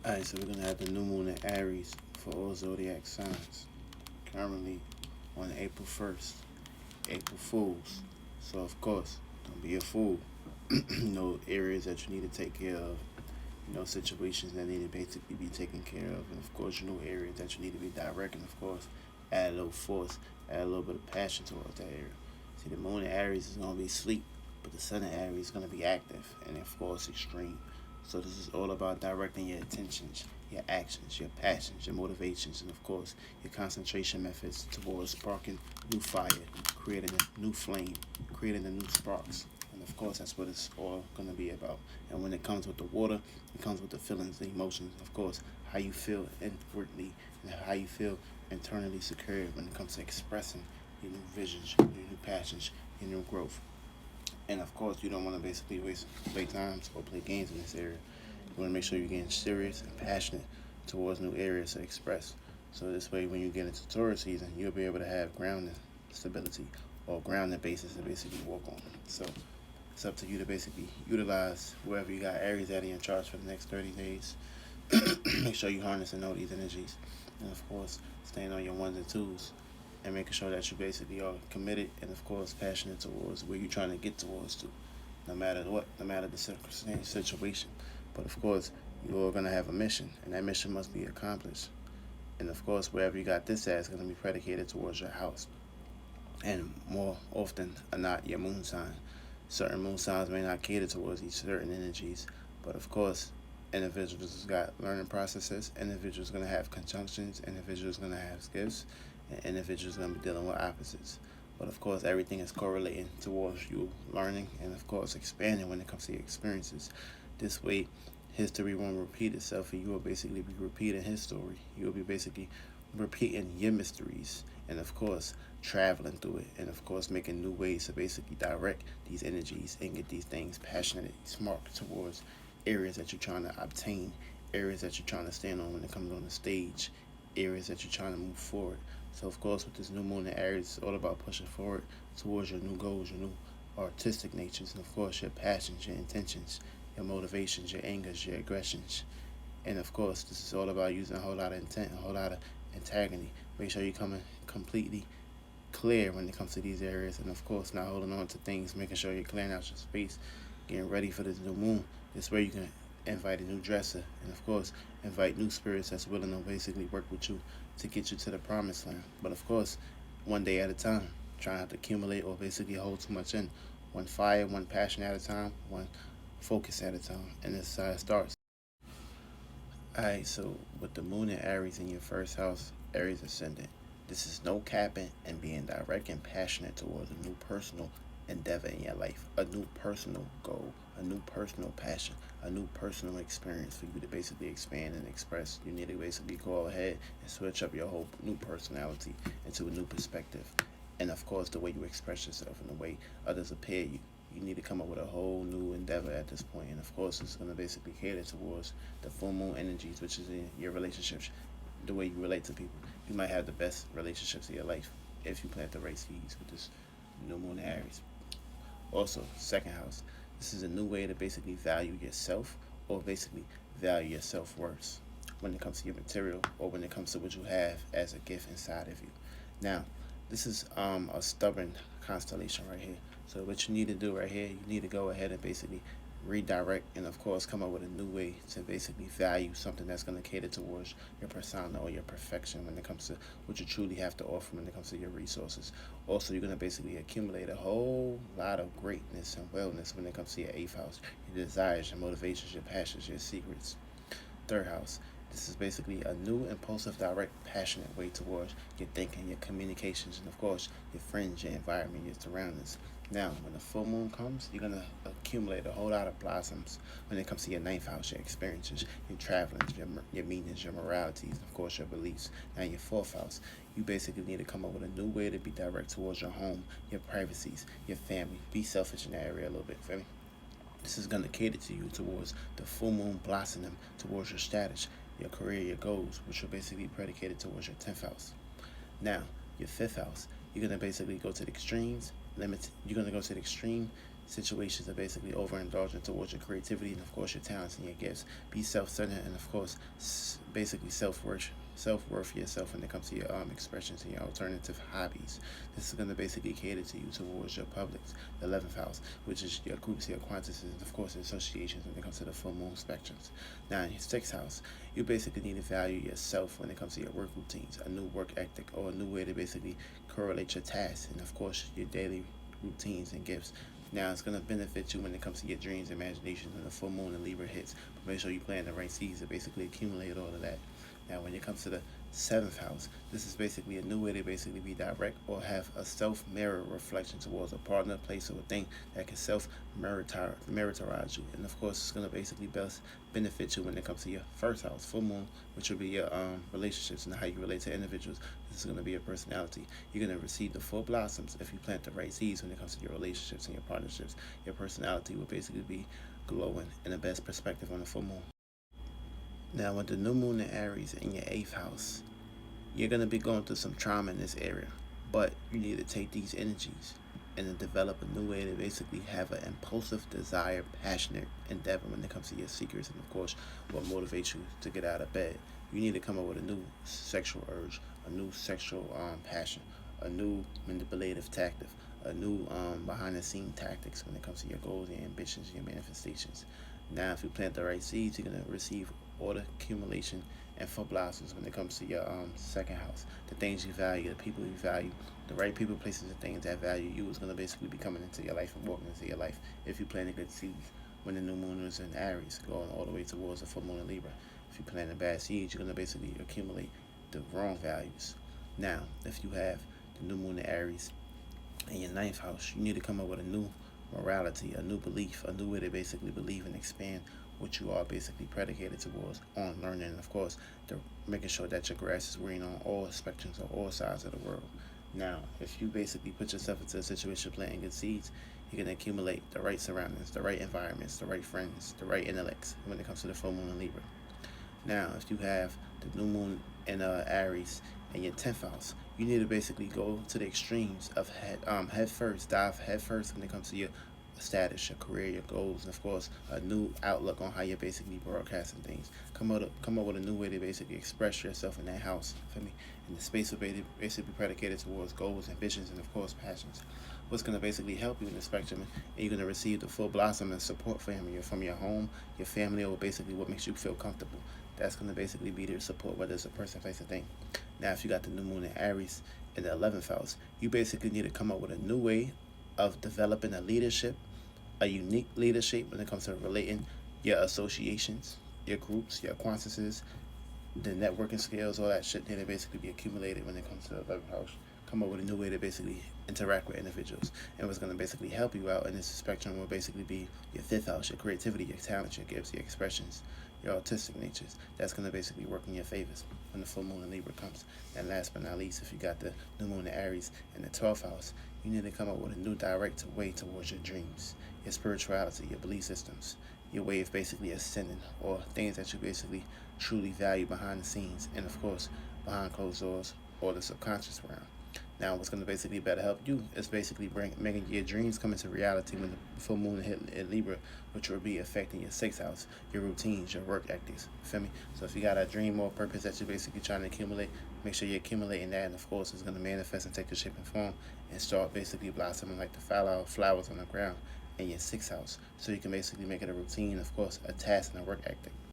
Alright, so we're going to have the new moon in Aries for all zodiac signs. Currently on April 1st, April Fools. So, of course, don't be a fool. Areas that you need to take care of, situations that need to basically be taken care of. And, of course, areas that you need to be direct. And, of course, add a little force, add a little bit of passion towards that area. See, the moon in Aries is going to be sleep, but the sun in Aries is going to be active and, of course, extreme. So this is all about directing your attentions, your actions, your passions, your motivations, and of course, your concentration methods towards sparking new fire, creating a new flame, creating the new sparks. And of course, that's what it's all going to be about. And when it comes with the water, it comes with the feelings, the emotions, of course, how you feel inwardly and how you feel internally secure when it comes to expressing your new visions, your new passions, your new growth. And of course, you don't want to basically play times or play games in this area. You want to make sure you're getting serious and passionate towards new areas to express. So this way, when you get into Taurus season, you'll be able to have grounding stability or grounding basis to basically walk on. So it's up to you to basically utilize wherever you got Aries at in charge for the next 30 days. Make sure you harness and know these energies. And of course, staying on your ones and twos and making sure that you basically are committed and of course passionate towards where you're trying to get towards to, no matter what, no matter the circumstance, situation. But of course, you're gonna have a mission, and that mission must be accomplished. And of course, wherever you got this at is gonna be predicated towards your house, and more often than not, your moon sign. Certain moon signs may not cater towards these certain energies, but of course, individuals got learning processes. Individuals gonna have conjunctions. Individuals gonna have gifts, and individuals gonna be dealing with opposites. But of course, everything is correlating towards you learning and of course expanding when it comes to your experiences. This way, history won't repeat itself, and you will basically be repeating his story. You will be basically repeating your mysteries, and of course, traveling through it, and of course, making new ways to basically direct these energies and get these things passionate, smart towards areas that you're trying to obtain, areas that you're trying to stand on when it comes on the stage, areas that you're trying to move forward. So, of course, with this new moon in Aries, it's all about pushing forward towards your new goals, your new artistic natures, and of course, your passions, your intentions, your motivations, your angers, your aggressions. And of course, this is all about using a whole lot of intent, a whole lot of integrity. Make sure you're coming completely clear when it comes to these areas, and of course, not holding on to things, making sure you're clearing out your space, getting ready for this new moon. This way you can invite a new dresser, and of course, invite new spirits that's willing to basically work with you to get you to the promised land. But of course, one day at a time. Try not to accumulate or basically hold too much in. One fire, one passion at a time, one focus at a time, and this is how it starts. Alright, so with the moon and Aries in your first house, Aries ascendant, this is no capping and being direct and passionate towards a new personal endeavor in your life, a new personal goal, a new personal passion, a new personal experience for you to basically expand and express. You need to basically go ahead and switch up your whole new personality into a new perspective. And of course, the way you express yourself and the way others appear you. You need to come up with a whole new endeavor at this point. And of course, it's going to basically cater towards the full moon energies, which is in your relationships, the way you relate to people. You might have the best relationships of your life if you plant the right seeds with this new moon Aries. Also, second house. This is a new way to basically value yourself or basically value your self-worth when it comes to your material or when it comes to what you have as a gift inside of you. Now, this is a stubborn constellation right here. So what you need to do right here, you need to go ahead and basically redirect and of course come up with a new way to basically value something that's going to cater towards your persona or your perfection when it comes to what you truly have to offer when it comes to your resources. Also, you're going to basically accumulate a whole lot of greatness and wellness when it comes to your eighth house, your desires, your motivations, your passions, your secrets. Third house. This is basically a new, impulsive, direct, passionate way towards your thinking, your communications, and of course, your friends, your environment, your surroundings. Now, when the full moon comes, you're going to accumulate a whole lot of blossoms when it comes to your ninth house, your experiences, your travelings, your meanings, your moralities, and of course, your beliefs. Now, your fourth house, you basically need to come up with a new way to be direct towards your home, your privacies, your family. Be selfish in that area a little bit, feel me? This is going to cater to you towards the full moon blossoming towards your status, your career, your goals, which are basically predicated towards your 10th house. Now, your 5th house, you're going to basically go to the extremes, you're going to go to the extreme situations are basically overindulgent towards your creativity and of course your talents and your gifts. Be self-centered and of course basically self-worth yourself when it comes to your expressions and your alternative hobbies. This is going to basically cater to you towards your publics, the 11th house, which is your groups, your quantities, and of course associations when it comes to the full moon spectrums. Now in your 6th house, you basically need to value yourself when it comes to your work routines, a new work ethic, or a new way to basically correlate your tasks and of course your daily routines and gifts. Now it's gonna benefit you when it comes to your dreams, imaginations, when the full moon and Libra hits. But make sure you plant the right seeds to basically accumulate all of that. Now when it comes to the 7th house, this is basically a new way to basically be direct or have a self-mirror reflection towards a partner, place, or a thing that can self-meritorize you. And of course, it's going to basically best benefit you when it comes to your 1st house, full moon, which will be your relationships and how you relate to individuals. This is going to be your personality. You're going to receive the full blossoms if you plant the right seeds when it comes to your relationships and your partnerships. Your personality will basically be glowing in the best perspective on the full moon. Now, with the new moon in Aries in your 8th house, you're going to be going through some trauma in this area, but you need to take these energies and then develop a new way to basically have an impulsive, desire, passionate endeavor when it comes to your secrets and, of course, what motivates you to get out of bed. You need to come up with a new sexual urge, a new sexual passion, a new manipulative tactic, a new behind-the-scene tactics when it comes to your goals, your ambitions, your manifestations. Now, if you plant the right seeds, you're going to receive order, accumulation, and full blossoms when it comes to your 2nd house. The things you value, the people you value, the right people, places, and things that value you is going to basically be coming into your life and walking into your life if you plant a good seeds when the new moon is in Aries, going all the way towards the full moon in Libra. If you plant a bad seeds, you're going to basically accumulate the wrong values. Now, if you have the new moon in Aries in your 9th house, you need to come up with a new morality, a new belief, a new way to basically believe and expand what you are basically predicated towards on learning, and of course, making sure that your grass is green on all spectrums or all sides of the world. Now, if you basically put yourself into a situation planting good seeds, you can accumulate the right surroundings, the right environments, the right friends, the right intellects when it comes to the full moon in Libra. Now, if you have the new moon in Aries in your 10th house, you need to basically go to the extremes of dive head first when it comes to your status, your career, your goals, and of course, a new outlook on how you're basically broadcasting things. Come up with a new way to basically express yourself in that house, for me. And the space will basically be predicated towards goals, ambitions, and of course, passions. What's going to basically help you in the spectrum, and you're going to receive the full blossom and support from your home, your family, or basically what makes you feel comfortable. That's going to basically be their support, whether it's a person, place, or thing. Now, if you got the new moon in Aries in the 11th house, you basically need to come up with a new way of developing a leadership, a unique leadership when it comes to relating your associations, your groups, your acquaintances, the networking skills, all that shit need to basically be accumulated when it comes to the 11th house. Come up with a new way to basically interact with individuals. And what's going to basically help you out in this spectrum will basically be your 5th house, your creativity, your talents, your gifts, your expressions, your autistic natures. That's going to basically work in your favors when the full moon in Libra comes. And last but not least, if you got the new moon in Aries in the 12th house, you need to come up with a new direct way towards your dreams, your spirituality, your belief systems, your way of basically ascending, or things that you basically truly value behind the scenes, and of course, behind closed doors or the subconscious realm. Now, what's going to basically better help you is basically making your dreams come into reality when the full moon hit in Libra, which will be affecting your 6th house, your routines, your work ethics. Feel me? So if you got a dream or purpose that you're basically trying to accumulate, make sure you're accumulating that, and of course, it's going to manifest and take the shape and form and start basically blossoming like the flowers on the ground in your 6th house. So you can basically make it a routine, of course, a task and a work ethic.